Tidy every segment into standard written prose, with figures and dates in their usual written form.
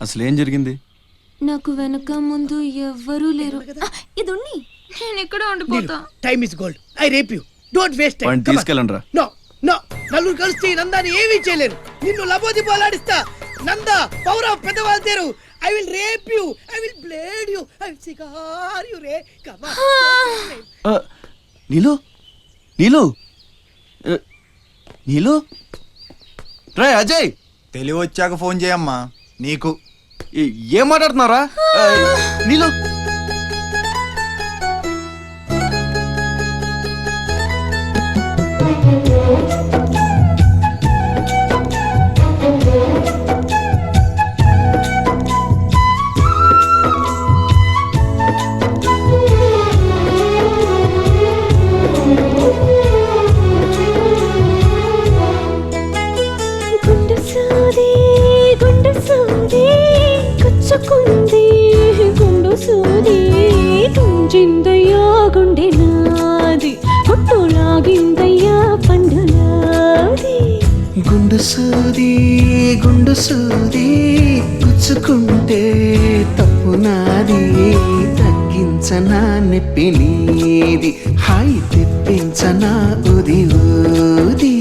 అసలు ఏం జరిగింది? నాకు వెనక ముందు ఎవ్వరూ లేరు. ఇది ఉన్ని నేను ఎక్కడ ఉండిపోతా. Time is gold. I rape you. Don't waste time. తీసుకెళ్ళండి. నో నో, నలుగురు కలిసి నందాని ఏమీ చేయలేరు. నిన్ను లబోది పోలాడిస్తా. నందా పవర్ ఆఫ్ పెద్దవాళ్ళ తేరు. I will rape you. I will blade you. I will cigar you, Ray. Come on. నీలు నీలు నీలు రే అజయ్, తెలివి వచ్చాక ఫోన్ చేయమ్మా. నీకు ఏం మాట్లాడుతున్నారా? నీలు గుండు సూది తుంజిందయ్యా గుండె నాది గుట్టులాగిందయ్యా పండులాది. గుండు సూది గుచ్చుకుంటే తప్పు నాది, తగ్గించనా నొప్పి నీది, హాయి తెప్పించనా ఉది ఊది.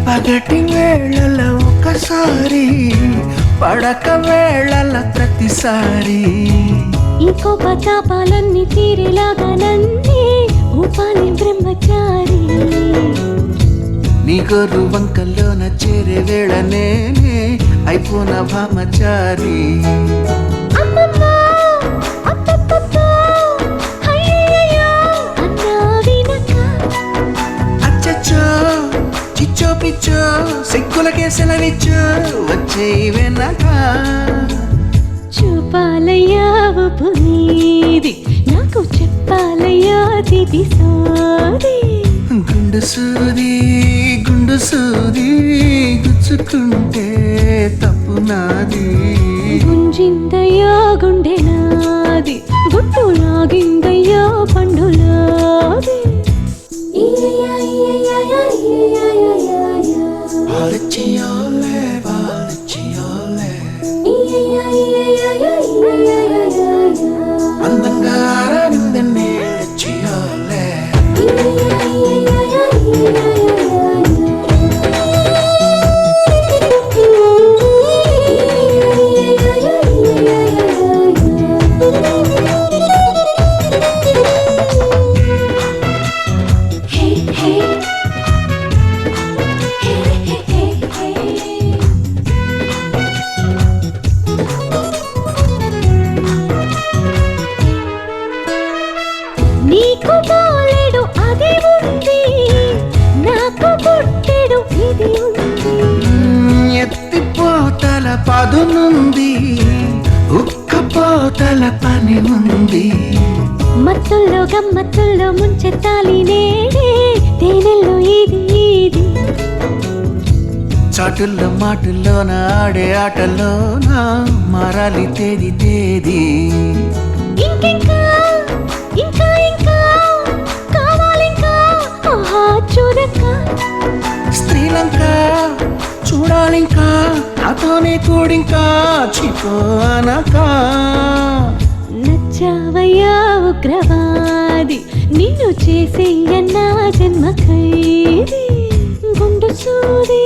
పగటి వేళల ఒకసారి, పడక వేళల ప్రతిసారి, ఇంకో పతాపాలన్నీ తీరేలాగా నన్నే ఊపాలి బ్రహ్మచారి. నీ గొర్రు వంకల్లోన చేరే వేళ నేనే అయిపోన భామచారి. చిచ్చో పిచ్చో సిక్కులకే సెలవిచ్చో వచ్చే వెనక చూపాలయ్యా పునీది, నాకు చెప్పాలయ్యా తిది సోది. గుండు సూది గుచ్చుకుంటే తప్పు నాది, గుంజిందయ్యా గుండె నాది గుట్టులాగిందయ్యా పండులాది. అందంగా నిందనే చియోలే. నీకు బాలేడు అది ఉంది, నాకు పుట్టెడు ఇది ఉంది. ఎత్తిపోతల పదునుంది, ఉక్కపోతల పని ఉంది. మత్తుల్లో గమ్మత్తుల్లో ముంచెత్తాలి నేడే, తేనెల్లో ఇది ఇది. చాటుల్లో మాటుల్లోన ఆడే ఆటల్లోన మారాలి తేది తేది. ఇంకింకా ఇంకా ఇంకా కావాలింకా ఆహా చూడక. స్త్రీలంక చూడాలింకా, నాతోనే కూడింకా చిపో అనక. నచ్చావయ్యా ఉగ్రవాది, నిన్ను చేసేయన్నా జన్మ ఖైదీ. గుండు సూది